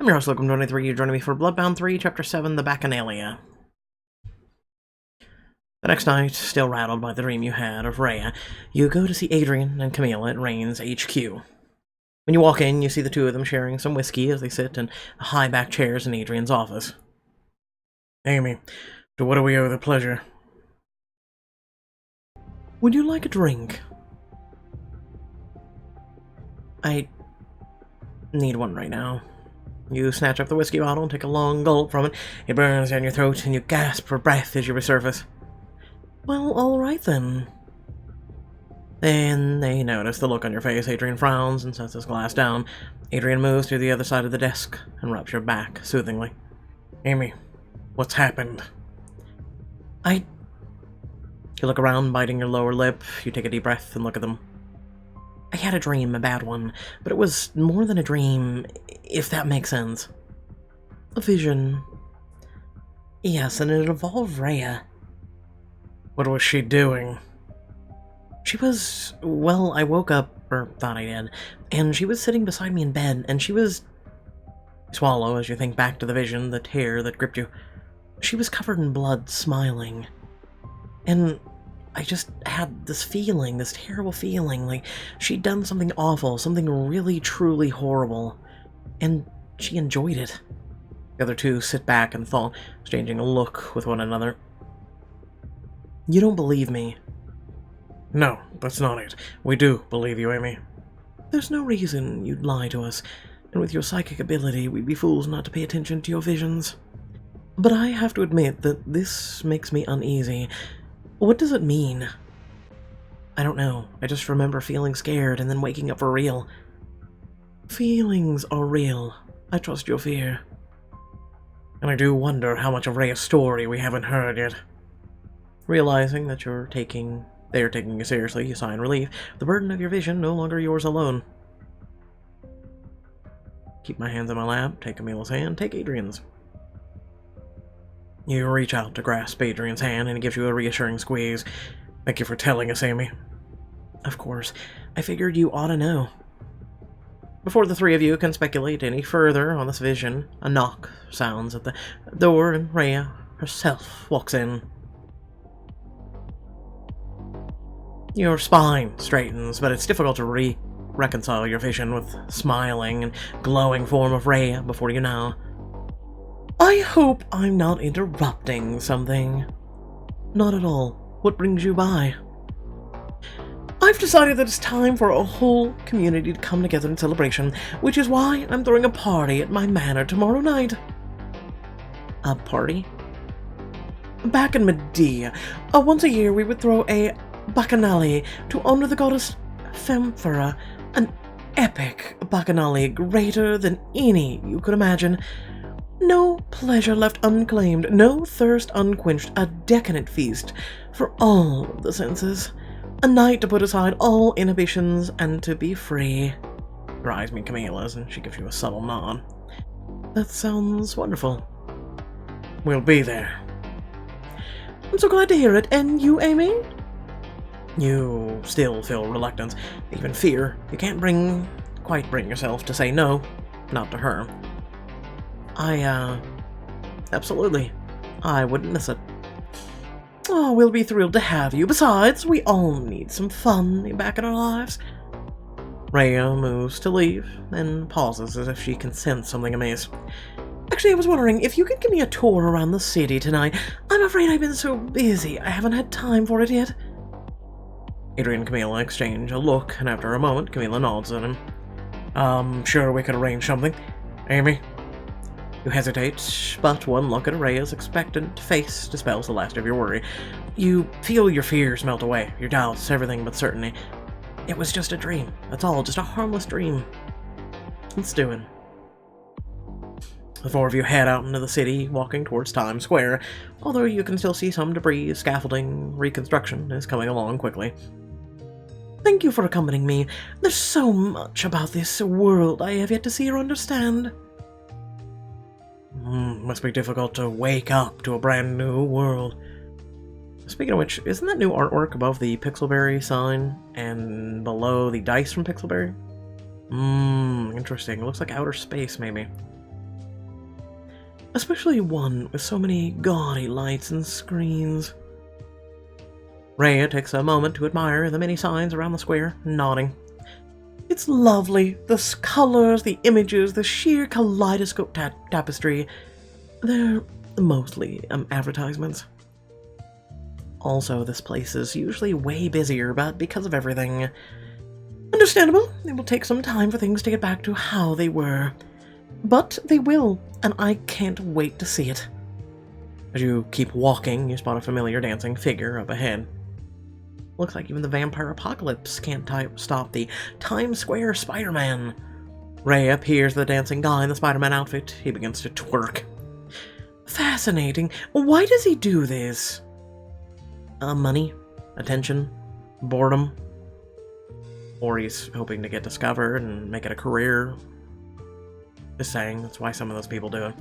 I'm your host, Welcome23. You're joining me for BloodBound 3, Chapter 7, The Bacchanalia. The next night, still rattled by the dream you had of Rheya, you go to see Adrian and Camilla at Rain's HQ. When you walk in, you see the two of them sharing some whiskey as they sit in the high-backed chairs in Adrian's office. Amy, to what do we owe the pleasure? Would you like a drink? I need one right now. You snatch up the whiskey bottle and take a long gulp from it. It burns down your throat, and you gasp for breath as you resurface. Well, alright then. Then they notice the look on your face. Adrian frowns and sets his glass down. Adrian moves to the other side of the desk and rubs your back soothingly. Amy, what's happened? You look around, biting your lower lip. You take a deep breath and look at them. I had a dream, a bad one, but it was more than a dream, if that makes sense. A vision. Yes, and it involved Rheya. What was she doing? She was... well, I woke up, or thought I did, and she was sitting beside me in bed, and she was... Swallow as you think back to the vision, the tear that gripped you. She was covered in blood, smiling. And I just had this feeling, this terrible feeling, like she'd done something awful, something really, truly horrible. And she enjoyed it. The other two sit back and thought, exchanging a look with one another. You don't believe me. No, that's not it. We do believe you, Amy. There's no reason you'd lie to us, and with your psychic ability, we'd be fools not to pay attention to your visions. But I have to admit that this makes me uneasy. What does it mean? I don't know. I just remember feeling scared and then waking up for real. Feelings are real. I trust your fear. And I do wonder how much of Rheya's story we haven't heard yet. Realizing that they're taking you seriously, you sigh in relief. The burden of your vision no longer yours alone. Keep my hands in my lap, take Camilla's hand, take Adrian's. You reach out to grasp Adrian's hand, and he gives you a reassuring squeeze. Thank you for telling us, Amy. Of course. I figured you ought to know. Before the three of you can speculate any further on this vision, a knock sounds at the door, and Rheya herself walks in. Your spine straightens, but it's difficult to reconcile your vision with the smiling and glowing form of Rheya before you now. I hope I'm not interrupting something. Not at all. What brings you by? I've decided that it's time for a whole community to come together in celebration, which is why I'm throwing a party at my manor tomorrow night. A party? Back in Medea, once a year we would throw a Bacchanalia to honor the goddess Femphora, an epic Bacchanalia greater than any you could imagine. No pleasure left unclaimed, no thirst unquenched, a decadent feast for all of the senses. A night to put aside all inhibitions and to be free. Your eyes meet Camilla's, and she gives you a subtle nod. That sounds wonderful. We'll be there. I'm so glad to hear it. And you, Amy? You still feel reluctance, even fear. You can't quite bring yourself to say no, not to her. Absolutely. I wouldn't miss it. Oh, we'll be thrilled to have you. Besides, we all need some fun back in our lives. Rheya moves to leave, then pauses as if she can sense something amiss. Actually, I was wondering if you could give me a tour around the city tonight. I'm afraid I've been so busy, I haven't had time for it yet. Adrian and Camilla exchange a look, and after a moment, Camilla nods at him. Sure we could arrange something. Amy? You hesitate, but one look at Rheya's expectant face dispels the last of your worry. You feel your fears melt away, your doubts, everything but certainty. It was just a dream. That's all, just a harmless dream. Let's do it. The four of you head out into the city, walking towards Times Square, although you can still see some debris, scaffolding, reconstruction is coming along quickly. Thank you for accompanying me. There's so much about this world I have yet to see or understand. Must be difficult to wake up to a brand new world. Speaking of which, isn't that new artwork above the Pixelberry sign and below the dice from Pixelberry? Interesting. It looks like outer space, maybe. especially one with so many gaudy lights and screens. Rheya takes a moment to admire the many signs around the square, nodding. It's lovely. The colors, the images, the sheer kaleidoscope tapestry. They're mostly advertisements. Also, this place is usually way busier, but because of everything... Understandable, it will take some time for things to get back to how they were. But they will, and I can't wait to see it. As you keep walking, you spot a familiar dancing figure up ahead. Looks like even the vampire apocalypse can't stop the Times Square Spider-Man. Rheya appears the dancing guy in the Spider-Man outfit. He begins to twerk. Fascinating. Why does he do this? Money? Attention? Boredom? Or he's hoping to get discovered and make it a career? Just saying, that's why some of those people do it.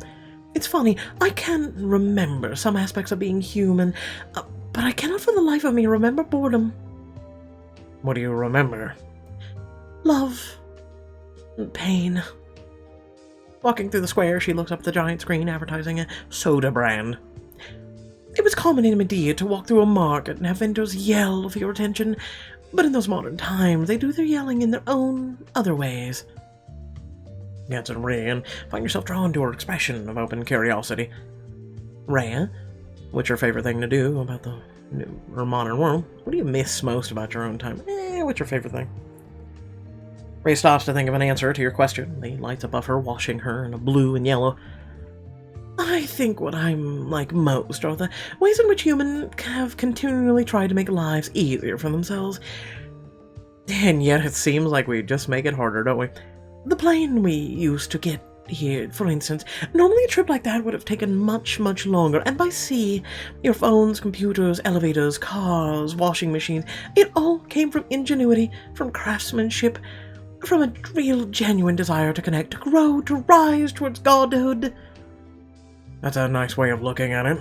It's funny, I can remember some aspects of being human, but I cannot for the life of me remember boredom. What do you remember? Love. Pain. Walking through the square, she looks up at the giant screen advertising a soda brand. It was common in Medea to walk through a market and have vendors yell for your attention, but in those modern times, they do their yelling in their own other ways. You answer Rheya and find yourself drawn to her expression of open curiosity. Rheya, what's your favorite thing to do about the new or modern world? What do you miss most about your own time? What's your favorite thing? Rheya stops to think of an answer to your question. The lights above her washing her in a blue and yellow. I think what I'm like most are the ways in which humans have continually tried to make lives easier for themselves. And yet it seems like we just make it harder, don't we? The plane we used to get here, for instance, normally a trip like that would have taken much, much longer, and by sea, your phones, computers, elevators, cars, washing machines, it all came from ingenuity, from craftsmanship, from a real, genuine desire to connect, to grow, to rise towards godhood. That's a nice way of looking at it.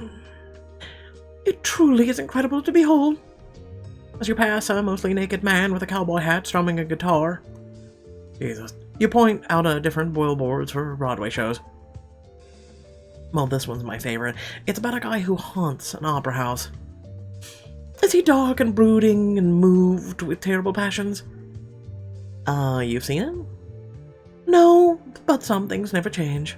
It truly is incredible to behold. As you pass a mostly naked man with a cowboy hat strumming a guitar. Jesus. You point out a different billboards for Broadway shows. Well, this one's my favorite. It's about a guy who haunts an opera house. Is he dark and brooding and moved with terrible passions? You've seen it? No, but some things never change.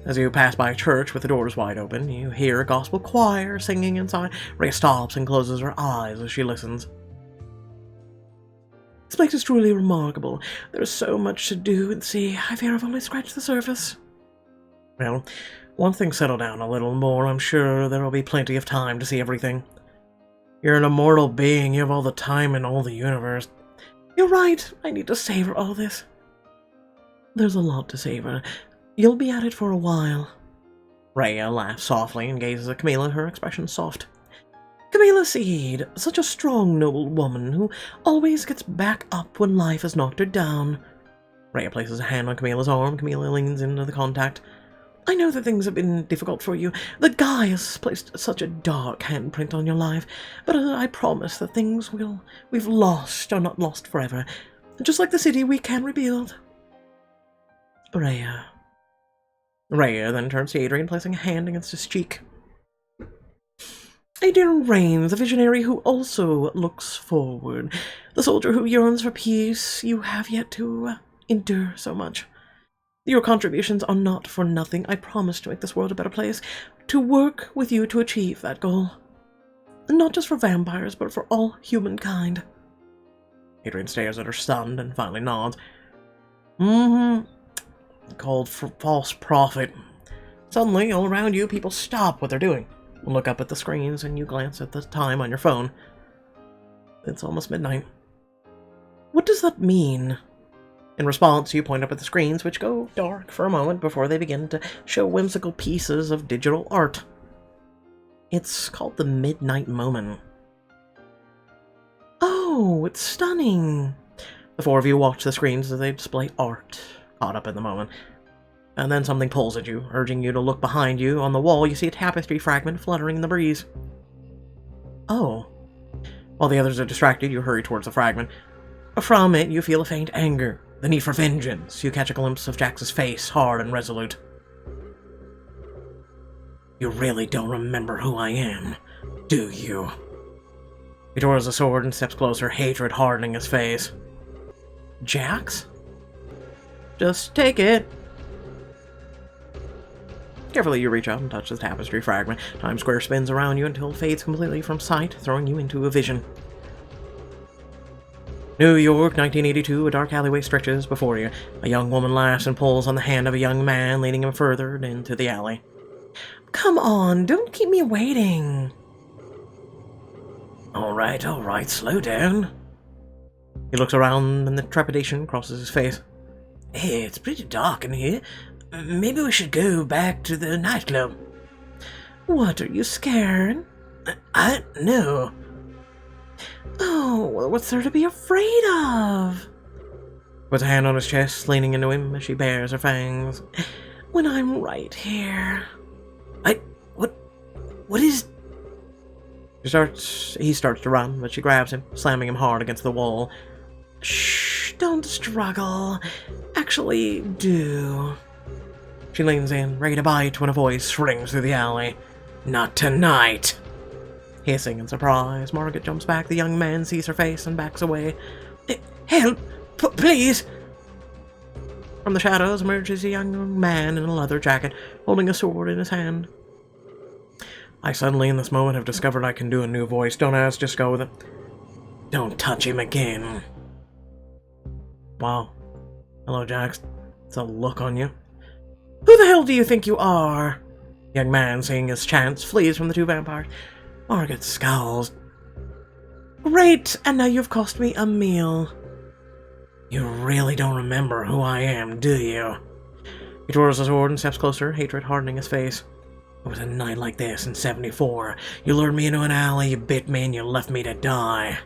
As you pass by a church with the doors wide open, you hear a gospel choir singing inside. Rheya stops and closes her eyes as she listens. This place is truly remarkable. There is so much to do and see. I fear I've only scratched the surface. Well, once things settle down a little more, I'm sure there will be plenty of time to see everything. You're an immortal being. You have all the time in all the universe. You're right. I need to savor all this. There's a lot to savor. You'll be at it for a while. Rheya laughs softly and gazes at Camilla, her expression soft. Camilla Seed, such a strong, noble woman who always gets back up when life has knocked her down. Rheya places a hand on Camilla's arm. Camilla leans into the contact. I know that things have been difficult for you, that Guy has placed such a dark handprint on your life, but I promise that things we've lost are not lost forever. Just like the city, we can rebuild. Rheya. Rheya then turns to Adrian, placing a hand against his cheek. Adrian Raines, a visionary who also looks forward. The soldier who yearns for peace. You have yet to endure so much. Your contributions are not for nothing. I promise to make this world a better place, to work with you to achieve that goal. Not just for vampires, but for all humankind. Adrian stares at her stunned and finally nods. Called false prophet. Suddenly, all around you, people stop what they're doing. Look up at the screens and you glance at the time on your phone. It's almost midnight. What does that mean? In response, you point up at the screens, which go dark for a moment before they begin to show whimsical pieces of digital art. It's called the Midnight Moment. Oh, it's stunning. The four of you watch the screens as they display art, caught up in the moment. And then something pulls at you, urging you to look behind you. On the wall, you see a tapestry fragment fluttering in the breeze. Oh. While the others are distracted, you hurry towards the fragment. From it, you feel a faint anger, the need for vengeance. You catch a glimpse of Jax's face, hard and resolute. You really don't remember who I am, do you? He draws a sword and steps closer, hatred hardening his face. Jax? Just take it. Carefully you reach out and touch the tapestry fragment. Times Square spins around you until it fades completely from sight, throwing you into a vision. New York, 1982, a dark alleyway stretches before you. A young woman laughs and pulls on the hand of a young man, leading him further into the alley. Come on, don't keep me waiting. Alright, slow down. He looks around and the trepidation crosses his face. Hey, it's pretty dark in here. Maybe we should go back to the nightclub. What, are you scared? No. Oh, well, what's there to be afraid of? Puts a hand on his chest, leaning into him as she bares her fangs. When I'm right here. What is... He starts to run, but she grabs him, slamming him hard against the wall. Shh, don't struggle. Actually, do. She leans in, ready to bite when a voice rings through the alley. Not tonight! Hissing in surprise, Margaret jumps back. The young man sees her face and backs away. Help! Please! From the shadows emerges a young man in a leather jacket, holding a sword in his hand. I suddenly in this moment have discovered I can do a new voice. Don't ask, just go with it. Don't touch him again. Wow. Hello, Jax. It's a look on you. Who the hell do you think you are? Young man, seeing his chance, flees from the two vampires. Margaret scowls. Great, and now you've cost me a meal. You really don't remember who I am, do you? He twirls his sword and steps closer, hatred hardening his face. It was a night like this in 74. You lured me into an alley, you bit me, and you left me to die.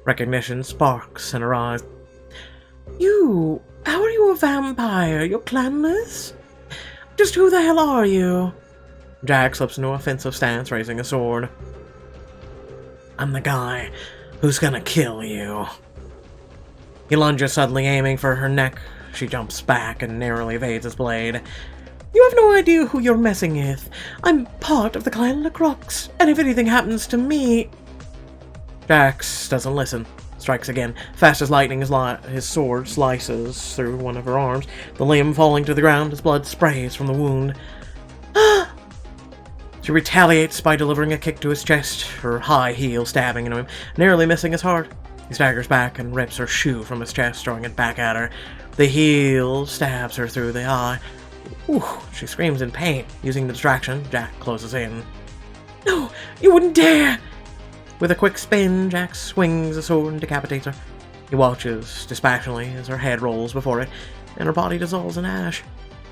Recognition sparks in her eyes. You? How are you a vampire? You're clanless? Just who the hell are you? Jack slips into an offensive stance, raising a sword. I'm the guy who's gonna kill you. He lunges, suddenly aiming for her neck. She jumps back and narrowly evades his blade. You have no idea who you're messing with. I'm part of the Clan LaCroix, and if anything happens to me... Jax doesn't listen. Strikes again. Fast as lightning, his sword slices through one of her arms, the limb falling to the ground as blood sprays from the wound. She retaliates by delivering a kick to his chest, her high heel stabbing into him, narrowly missing his heart. He staggers back and rips her shoe from his chest, throwing it back at her. The heel stabs her through the eye. Ooh, she screams in pain. Using the distraction, Jack closes in. No, you wouldn't dare! With a quick spin, Jack swings a sword and decapitates her. He watches dispassionately as her head rolls before it, and her body dissolves in ash.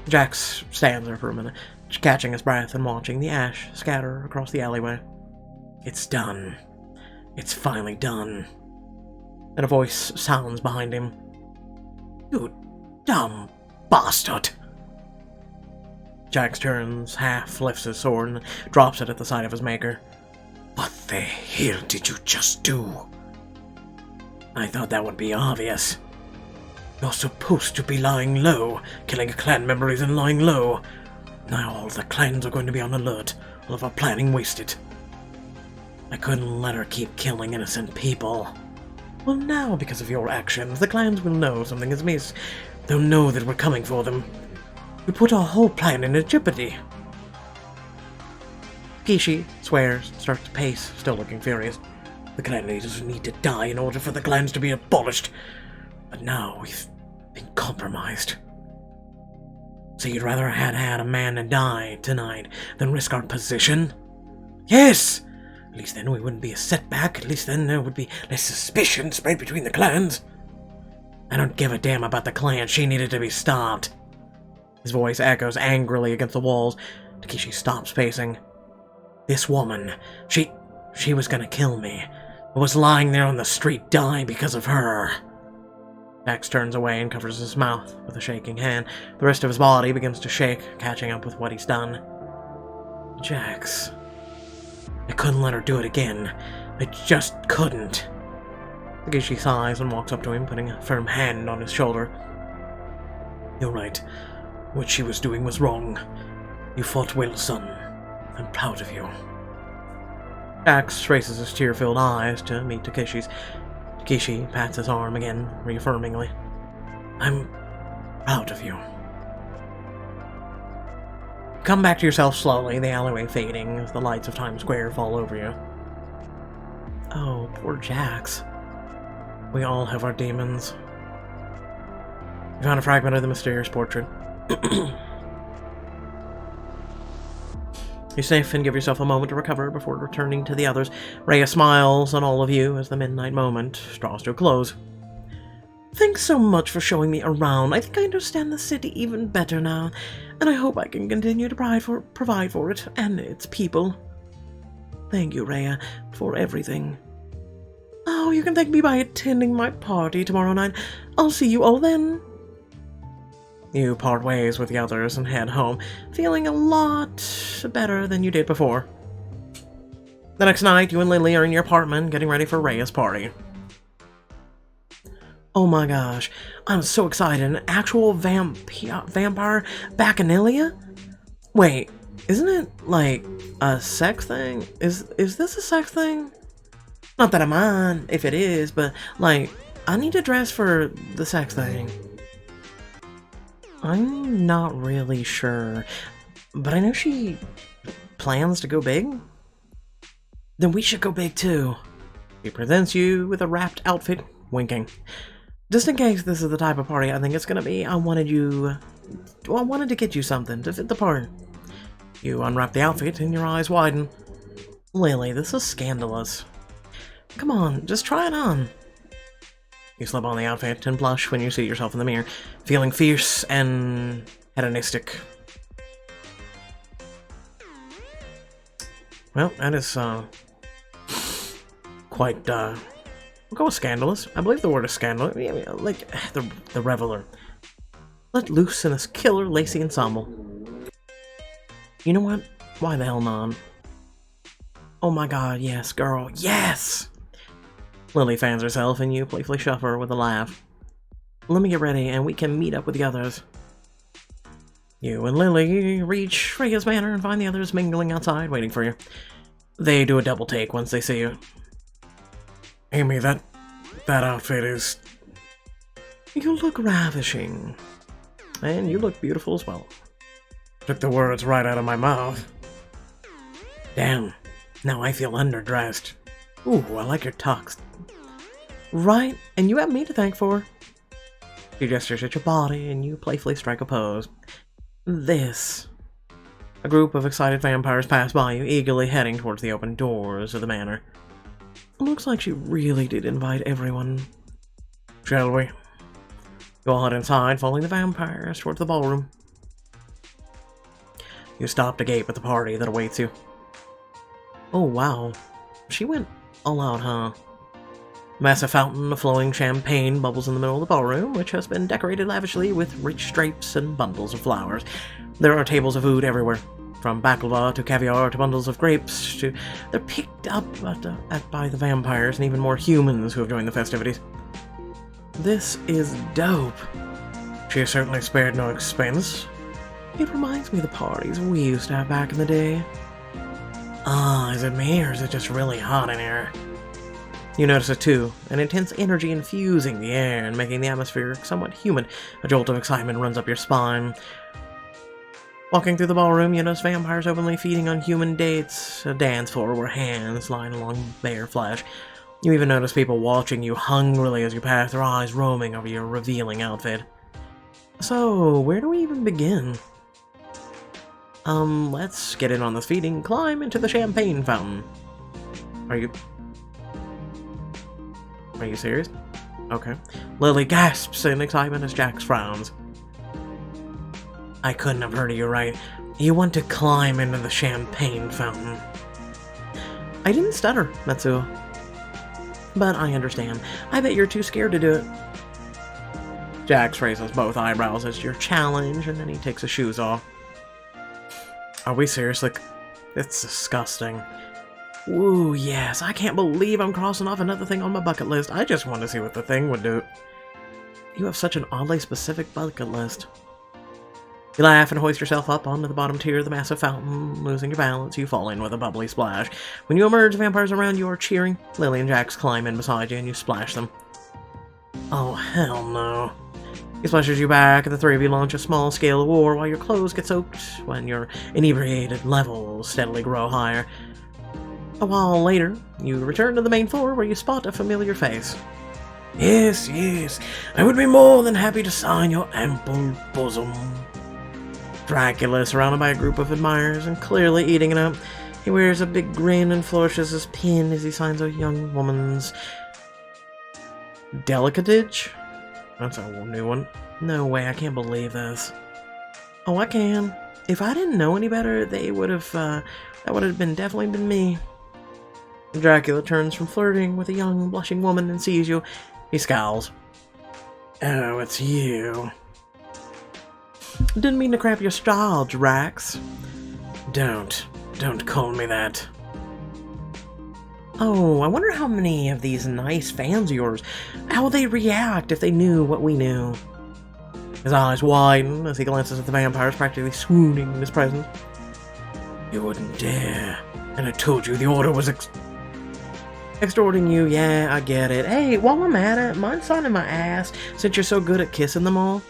Jax stands there for a minute, catching his breath and watching the ash scatter across the alleyway. It's done. It's finally done. And a voice sounds behind him. You dumb bastard! Jax turns, half lifts his sword, and drops it at the side of his maker. What the hell did you just do? I thought that would be obvious. You're supposed to be lying low. Killing a clan member isn't lying low. Now all the clans are going to be on alert. All of our planning wasted. I couldn't let her keep killing innocent people. Well, now, because of your actions, the clans will know something is amiss. They'll know that we're coming for them. You put our whole plan in jeopardy. Kishi swears, starts to pace, still looking furious. The clan leaders need to die in order for the clans to be abolished. But now we've been compromised. So you'd rather had a man die tonight than risk our position? Yes! At least then we wouldn't be a setback. At least then there would be less suspicion spread between the clans. I don't give a damn about the clan. She needed to be stopped. His voice echoes angrily against the walls. Takeshi stops pacing. This woman, she was gonna kill me. I was lying there on the street dying because of her. Jax turns away and covers his mouth with a shaking hand. The rest of his body begins to shake, catching up with what he's done. Jax. I couldn't let her do it again. I just couldn't. Takeshi sighs and walks up to him, putting a firm hand on his shoulder. You're right. What she was doing was wrong. You fought well, son. I'm proud of you. Jax raises his tear-filled eyes to meet Takeshi's. Takeshi pats his arm again, reaffirmingly. I'm proud of you. Come back to yourself slowly, the alleyway fading as the lights of Times Square fall over you. Oh, poor Jax. We all have our demons. You found a fragment of the mysterious portrait. You sniff and give yourself a moment to recover before returning to the others. Rheya smiles on all of you as the midnight moment draws to a close. Thanks so much for showing me around. I think I understand the city even better now, and I hope I can continue to provide for it and its people. Thank you, Rheya, for everything. Oh, you can thank me by attending my party tomorrow night. I'll see you all then. You part ways with the others and head home, feeling a lot better than you did before. The next night, you and Lily are in your apartment getting ready for Rheya's party. Oh my gosh, I'm so excited. An actual vampire Bacchanalia? Wait, isn't it like a sex thing? Is this a sex thing? Not that I mind if it is, but like, I need to dress for the sex thing. I'm not really sure, but I know she plans to go big. Then we should go big too. She presents you with a wrapped outfit, winking. Just in case this is the type of party I think it's gonna be, I wanted to get you something to fit the part. You unwrap the outfit and your eyes widen. Lily, this is scandalous. Come on, just try it on. You slip on the outfit and blush when you see yourself in the mirror, feeling fierce and hedonistic. Well, that is, quite, we'll go with scandalous. I believe the word is scandalous. Like, the reveler. Let loose in this killer, lacy ensemble. You know what? Why the hell not? Oh my god, yes, girl, yes! Lily fans herself, and you playfully shove her with a laugh. Let me get ready, and we can meet up with the others. You and Lily reach Rheya's manor and find the others mingling outside, waiting for you. They do a double take once they see you. Amy, that outfit is... You look ravishing. And you look beautiful as well. Took the words right out of my mouth. Damn, now I feel underdressed. Ooh, I like your tux. Right, and you have me to thank for. She gestures at your body, and you playfully strike a pose. This. A group of excited vampires pass by you, eagerly heading towards the open doors of the manor. It looks like she really did invite everyone. Shall we? You all head inside, following the vampires towards the ballroom. You stop to gape at the party that awaits you. Oh wow, she went all out, huh? Massive fountain of flowing champagne bubbles in the middle of the ballroom, which has been decorated lavishly with rich drapes and bundles of flowers. There are tables of food everywhere, from baklava to caviar to bundles of grapes to... They're picked up by the vampires and even more humans who have joined the festivities. This is dope. She has certainly spared no expense. It reminds me of the parties we used to have back in the day. Ah, is it me, or is it just really hot in here? You notice it too, an intense energy infusing the air and making the atmosphere somewhat humid. A jolt of excitement runs up your spine. Walking through the ballroom, you notice vampires openly feeding on human dates, a dance floor where hands line along bare flesh. You even notice people watching you hungrily as you pass, their eyes roaming over your revealing outfit. So, where do we even begin? Let's get in on this feeding and climb into the champagne fountain. Are you serious? Okay. Lily gasps in excitement as Jax frowns. I couldn't have heard you right. You want to climb into the champagne fountain. I didn't stutter, Matsuo. But I understand. I bet you're too scared to do it. Jax raises both eyebrows as your challenge, and then he takes his shoes off. Are we serious? Like, it's disgusting. Ooh, yes, I can't believe I'm crossing off another thing on my bucket list. I just want to see what the thing would do. You have such an oddly specific bucket list. You laugh and hoist yourself up onto the bottom tier of the massive fountain. Losing your balance, you fall in with a bubbly splash. When you emerge, vampires around you are cheering. Lily and Jax climb in beside you and you splash them. Oh, hell no. He splashes you back, and the three of you launch a small-scale war while your clothes get soaked. When your inebriated levels steadily grow higher. A while later, you return to the main floor where you spot a familiar face. Yes, yes, I would be more than happy to sign your ample bosom. Dracula is surrounded by a group of admirers and clearly eating it up. He wears a big grin and flourishes his pin as he signs a young woman's delicatage. That's a new one. No way, I can't believe this. Oh, I can. If I didn't know any better, they would have, that would have definitely been me. Dracula turns from flirting with a young, blushing woman and sees you. He scowls. Oh, it's you. Didn't mean to cramp your style, Drax. Don't call me that. Oh, I wonder how many of these nice fans of yours, how would they react if they knew what we knew? His eyes widen as he glances at the vampires practically swooning in his presence. You wouldn't dare. And I told you the order was extorting you. Yeah, I get it. Hey, while I'm at it, mind signing my ass since you're so good at kissing them all?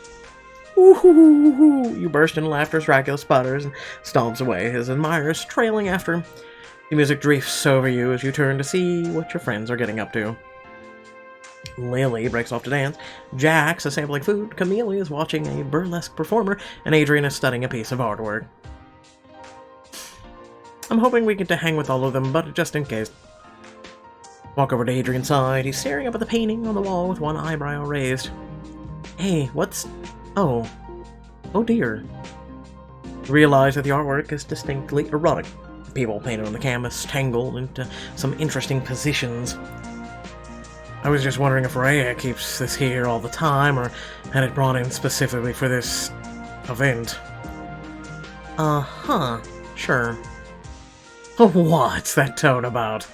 Ooh, you burst into laughter as Dracula sputters and stomps away, his admirers trailing after him. The music drifts over you as you turn to see what your friends are getting up to. Lily breaks off to dance. Jax is sampling food. Camellia is watching a burlesque performer. And Adrian is studying a piece of artwork. I'm hoping we get to hang with all of them, but just in case. Walk over to Adrian's side. He's staring up at the painting on the wall with one eyebrow raised. Hey, what's... Oh. Oh dear. You realize that the artwork is distinctly erotic. People painted on the canvas tangled into some interesting positions. I was just wondering if Rheya keeps this here all the time, or had it brought in specifically for this event. Uh-huh. Sure. What's that tone about?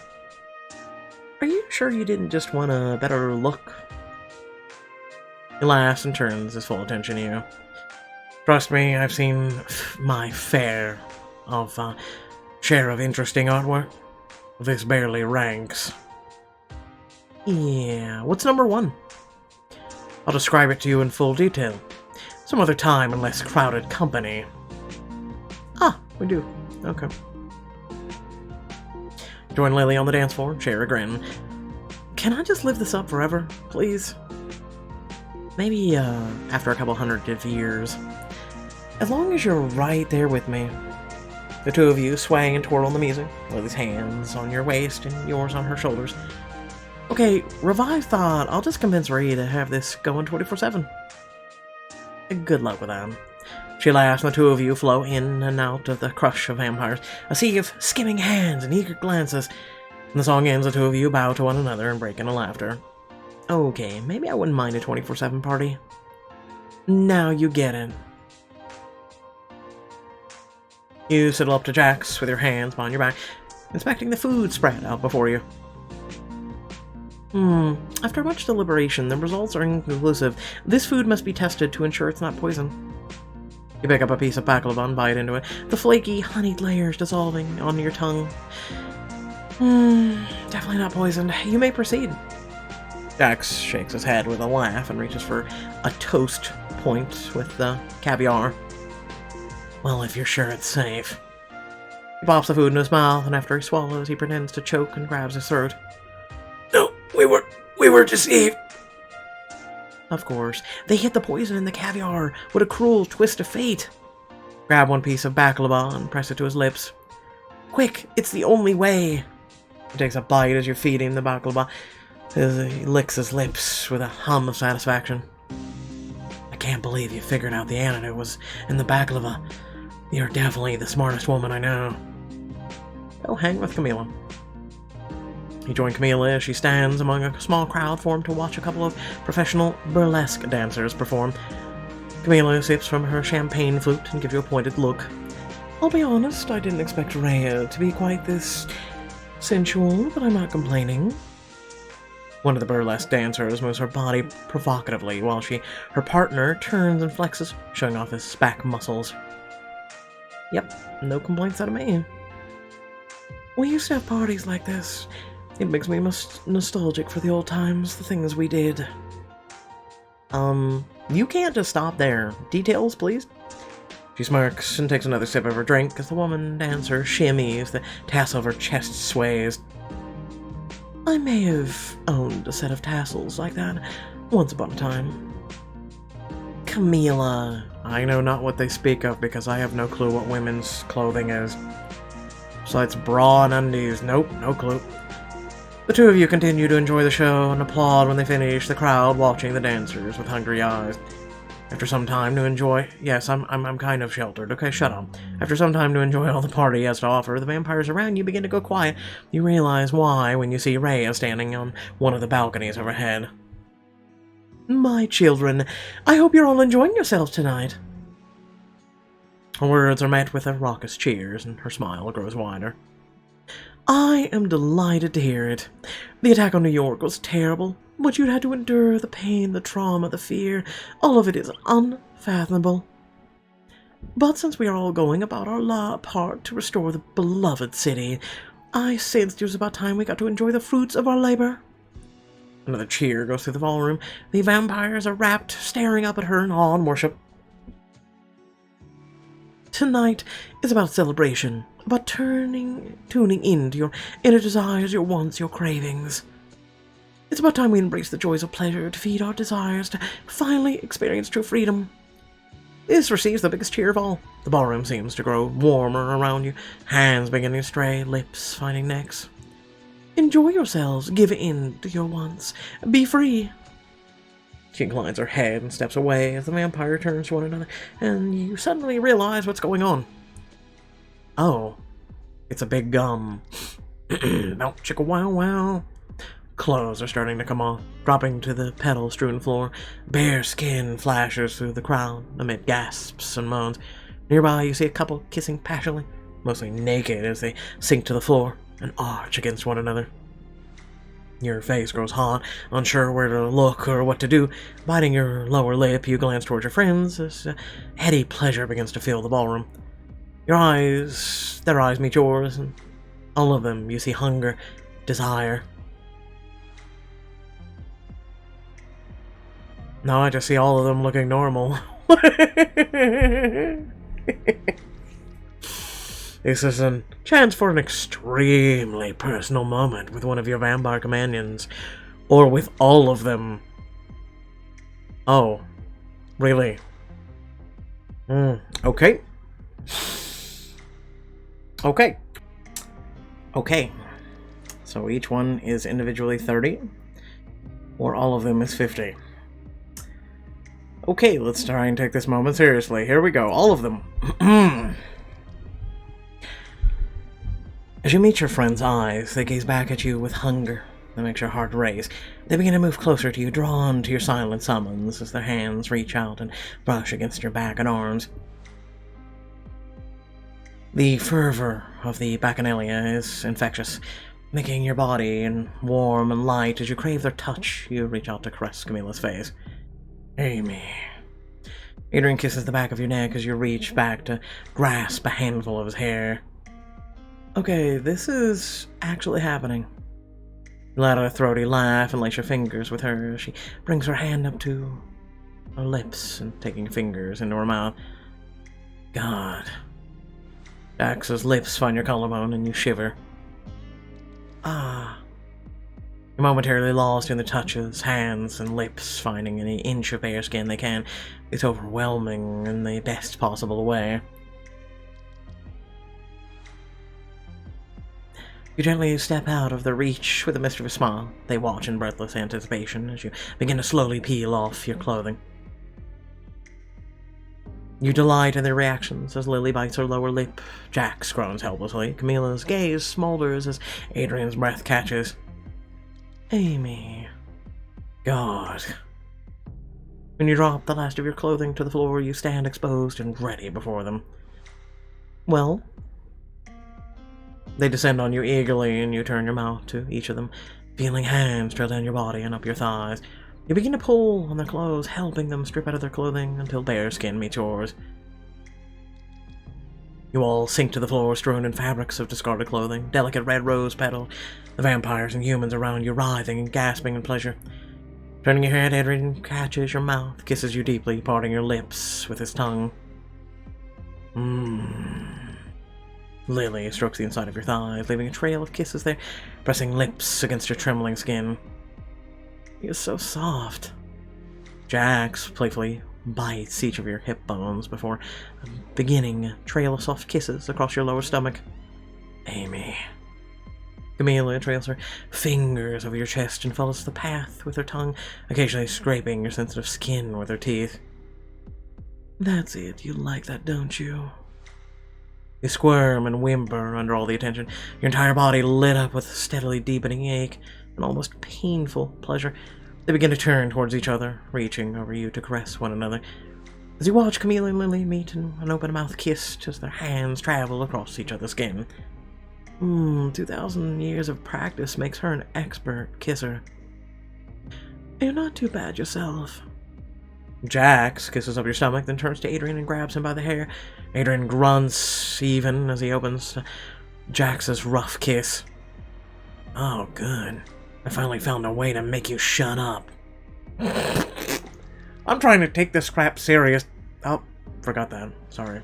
Are you sure you didn't just want a better look? He laughs and turns his full attention to you. Trust me, I've seen my fair of share of interesting artwork. This barely ranks. Yeah, what's number one? I'll describe it to you in full detail. Some other time in less crowded company. Ah, we do. Okay. Join Lily on the dance floor, share a grin. Can I just live this up forever, please? Maybe, after a couple hundred of years. As long as you're right there with me. The two of you swaying and twirling the music, Lily's hands on your waist and yours on her shoulders. Okay, revive thought. I'll just convince Rheya to have this going 24/7. Good luck with that. She laughs and the two of you flow in and out of the crush of vampires, a sea of skimming hands and eager glances. When the song ends, the two of you bow to one another and break into laughter. Okay, maybe I wouldn't mind a 24/7 party. Now you get it. You sidle up to Jax with your hands behind your back, inspecting the food spread out before you. After much deliberation, the results are inconclusive. This food must be tested to ensure it's not poison. You pick up a piece of baklava and bite into it, the flaky, honeyed layers dissolving on your tongue. Definitely not poisoned. You may proceed. Jax shakes his head with a laugh and reaches for a toast point with the caviar. Well, if you're sure it's safe. He pops the food in his mouth, and after he swallows, he pretends to choke and grabs his throat. No, we were deceived. Of course. They hid the poison in the caviar. What a cruel twist of fate. Grab one piece of baklava and press it to his lips. Quick, it's the only way. He takes a bite as you're feeding the baklava. He licks his lips with a hum of satisfaction. I can't believe you figured out the antidote was in the baklava. You're definitely the smartest woman I know. Go hang with Camilla. You join Camilla as she stands among a small crowd formed to watch a couple of professional burlesque dancers perform. Camilla sips from her champagne flute and gives you a pointed look. I'll be honest, I didn't expect Rheya to be quite this sensual, but I'm not complaining. One of the burlesque dancers moves her body provocatively while her partner turns and flexes, showing off his back muscles. Yep, no complaints out of me. We used to have parties like this. It makes me nostalgic for the old times, the things we did. You can't just stop there. Details, please? She smirks and takes another sip of her drink as the woman dancer shimmies, the tassel of her chest sways. I may have owned a set of tassels like that once upon a time. Camila. I know not what they speak of because I have no clue what women's clothing is. Besides bra and undies, nope, no clue. The two of you continue to enjoy the show and applaud when they finish, the crowd watching the dancers with hungry eyes. After some time to enjoy... Yes, I'm kind of sheltered, okay, shut up. After some time to enjoy all the party has to offer, the vampires around you begin to go quiet. You realize why when you see Rheya standing on one of the balconies overhead. My children, I hope you're all enjoying yourselves tonight. Her words are met with a raucous cheers, and her smile grows wider. I am delighted to hear it. The attack on New York was terrible. What you'd had to endure, the pain, the trauma, the fear, all of it is unfathomable. But since we are all going about our part to restore the beloved city, I sensed it was about time we got to enjoy the fruits of our labor. Another cheer goes through the ballroom. The vampires are rapt, staring up at her in awe and worship. Tonight is about celebration, about tuning into your inner desires, your wants, your cravings. It's about time we embrace the joys of pleasure, to feed our desires, to finally experience true freedom. This receives the biggest cheer of all. The ballroom seems to grow warmer around you, hands beginning to stray, lips finding necks. Enjoy yourselves, give in to your wants, be free. She inclines her head and steps away as the vampire turns to one another, and you suddenly realize what's going on. Oh, it's a big gum. Bow chicka wow wow. Clothes are starting to come off, dropping to the petal-strewn floor. Bare skin flashes through the crowd amid gasps and moans. Nearby, you see a couple kissing passionately, mostly naked as they sink to the floor and arch against one another. Your face grows hot, unsure where to look or what to do. Biting your lower lip, you glance towards your friends as heady pleasure begins to fill the ballroom. Their eyes meet yours, and all of them you see hunger, desire. No, I just see all of them looking normal. This is a chance for an extremely personal moment with one of your vampire companions. Or with all of them. Oh. Really? Okay. Okay. Okay. So each one is individually 30. Or all of them is 50. Okay, let's try and take this moment seriously. Here we go. All of them. As you meet your friend's eyes, they gaze back at you with hunger that makes your heart race. They begin to move closer to you, drawn to your silent summons as their hands reach out and brush against your back and arms. The fervor of the Bacchanalia is infectious, making your body warm and light. As you crave their touch, you reach out to caress Camilla's face. Amy. Adrian kisses the back of your neck as you reach back to grasp a handful of his hair. Okay, this is actually happening. You let out a throaty laugh and lace your fingers with her. She brings her hand up to her lips and taking fingers into her mouth. God. Dax's lips find your collarbone and you shiver. Ah. You're momentarily lost in the touches, hands and lips finding any inch of bare skin they can. It's overwhelming in the best possible way. You gently step out of their reach with a mischievous smile. They watch in breathless anticipation as you begin to slowly peel off your clothing. You delight in their reactions as Lily bites her lower lip. Jax groans helplessly. Camilla's gaze smolders as Adrian's breath catches. Amy. God. When you drop the last of your clothing to the floor, you stand exposed and ready before them. Well? They descend on you eagerly, and you turn your mouth to each of them. Feeling hands trail down your body and up your thighs. You begin to pull on their clothes, helping them strip out of their clothing until bare skin meets yours. You all sink to the floor, strewn in fabrics of discarded clothing, delicate red rose petal, the vampires and humans around you writhing and gasping in pleasure. Turning your head, Adrian catches your mouth, kisses you deeply, parting your lips with his tongue. Lily strokes the inside of your thighs, leaving a trail of kisses there, pressing lips against your trembling skin. He is so soft. Jax playfully bites each of your hip bones before beginning a trail of soft kisses across your lower stomach. Amy. Camilla trails her fingers over your chest and follows the path with her tongue, occasionally scraping your sensitive skin with her teeth. That's it, you like that, don't you? You squirm and whimper under all the attention, your entire body lit up with a steadily deepening ache and almost painful pleasure. They begin to turn towards each other, reaching over you to caress one another. As you watch Camilla and Lily meet in an open-mouthed kiss as their hands travel across each other's skin. 2,000 years of practice makes her an expert kisser. You're not too bad yourself. Jax kisses up your stomach, then turns to Adrian and grabs him by the hair. Adrian grunts even as he opens Jax's rough kiss. Oh, good. I finally found a way to make you shut up. I'm trying to take this crap serious. Oh, forgot that. Sorry.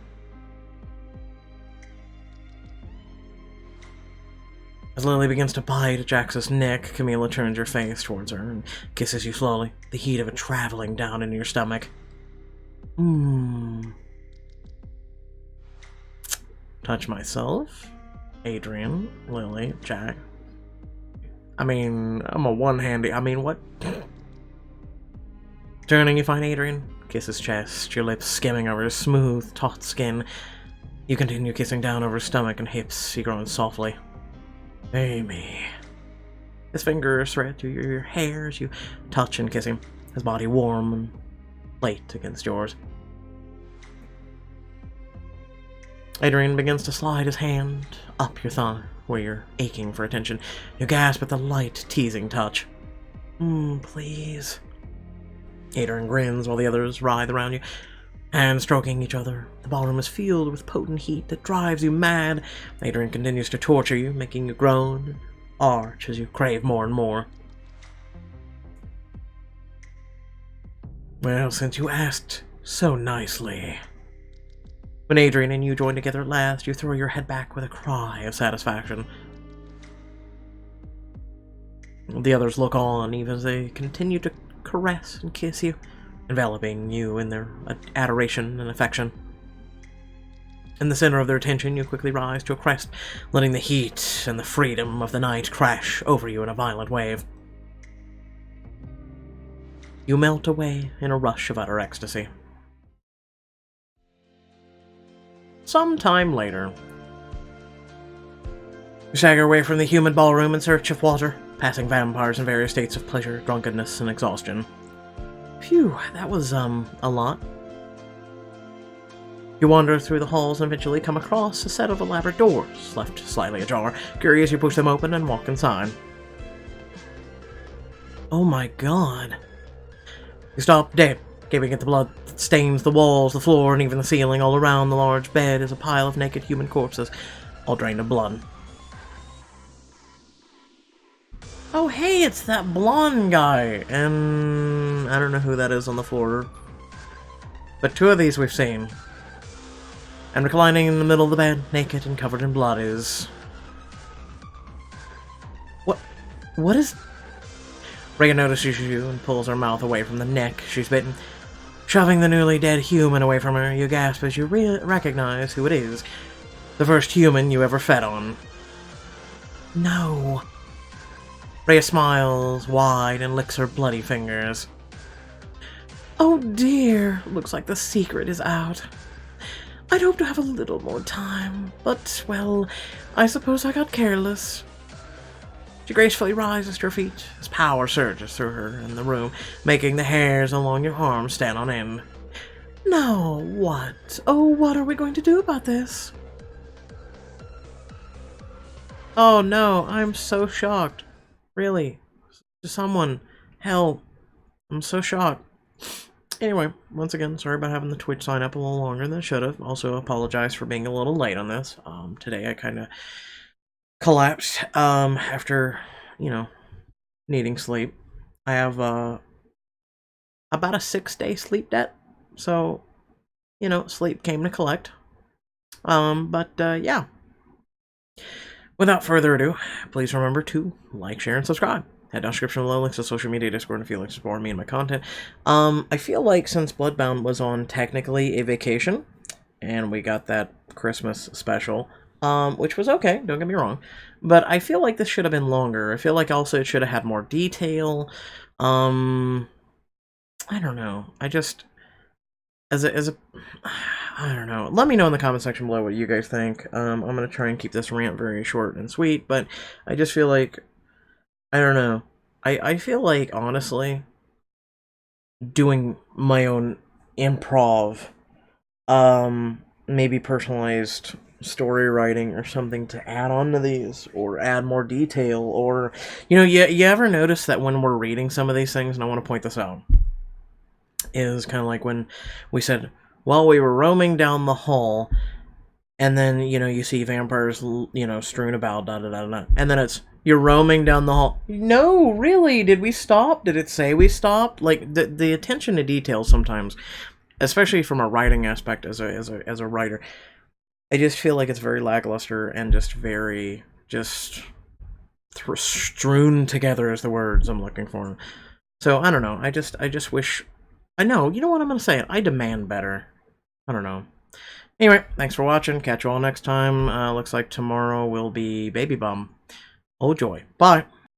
As Lily begins to bite at Jax's neck, Camilla turns your face towards her and kisses you slowly, the heat of it traveling down into your stomach. Touch myself, Adrian, Lily, Jax. I'm a one-handy. What? Turning, you find Adrian. Kiss his chest, your lips skimming over his smooth, taut skin. You continue kissing down over his stomach and hips, he groans softly. Amy. His fingers thread through your hair as you touch and kiss him, his body warm and light against yours. Adrian begins to slide his hand up your thigh, where you're aching for attention. You gasp at the light, teasing touch. Please. Adrian grins while the others writhe around you, hands stroking each other. The ballroom is filled with potent heat that drives you mad. Adrian continues to torture you, making you groan and arch as you crave more and more. Well, since you asked so nicely. When Adrian and you join together at last, you throw your head back with a cry of satisfaction. The others look on even as they continue to caress and kiss you, enveloping you in their adoration and affection. In the center of their attention, you quickly rise to a crest, letting the heat and the freedom of the night crash over you in a violent wave. You melt away in a rush of utter ecstasy. Some time later, you stagger away from the humid ballroom in search of water, passing vampires in various states of pleasure, drunkenness, and exhaustion. Phew, that was, a lot. You wander through the halls and eventually come across a set of elaborate doors, left slightly ajar. Curious, you push them open and walk inside. Oh my god. You stop dead, gaping at the blood that stains the walls, the floor, and even the ceiling. All around the large bed is a pile of naked human corpses, all drained of blood. Oh hey, it's that blonde guy, and I don't know who that is on the floor. But two of these we've seen. And reclining in the middle of the bed, naked and covered in blood, is... What is... Rheya notices you and pulls her mouth away from the neck she's bitten. Shoving the newly dead human away from her, you gasp as you recognize who it is. The first human you ever fed on. No. Rheya smiles wide and licks her bloody fingers. Oh dear, looks like the secret is out. I'd hoped to have a little more time, but, well, I suppose I got careless. She gracefully rises to her feet as power surges through her in the room, making the hairs along your arms stand on end. Now, what? Oh, what are we going to do about this? Oh no, I'm so shocked. Really? To someone. Hell, I'm so shocked. Anyway, once again, sorry about having the Twitch sign up a little longer than I should have. Also, apologize for being a little late on this. Today I kind of collapsed after, you know, needing sleep. I have about a 6-day sleep debt, so, you know, sleep came to collect. Yeah. Without further ado, please remember to like, share, and subscribe. Head down description below, links to social media, Discord, if you'd like to support me and my content. I feel like since BloodBound was on technically a vacation, and we got that Christmas special, which was okay, don't get me wrong, but I feel like this should have been longer. I feel like also it should have had more detail. I don't know. I just, as a I don't know. Let me know in the comment section below what you guys think. I'm gonna try and keep this rant very short and sweet, but I just feel like, I don't know. I feel like, honestly, doing my own improv, maybe personalized story writing or something to add on to these, or add more detail, or, you know, you ever notice that when we're reading some of these things, and I want to point this out, is kind of like when we said, while we were roaming down the hall, and then, you know, you see vampires, you know, strewn about, da-da-da-da, and then it's, you're roaming down the hall. No, really, did we stop? Did it say we stopped? Like, the attention to detail sometimes, especially from a writing aspect as a writer, I just feel like it's very lackluster and just very, just strewn together is the words I'm looking for. So, I don't know, I just wish, I know, you know what, I'm gonna say it, I demand better. I don't know. Anyway, thanks for watching. Catch you all next time. Looks like tomorrow will be Baby Bum. Oh joy. Bye.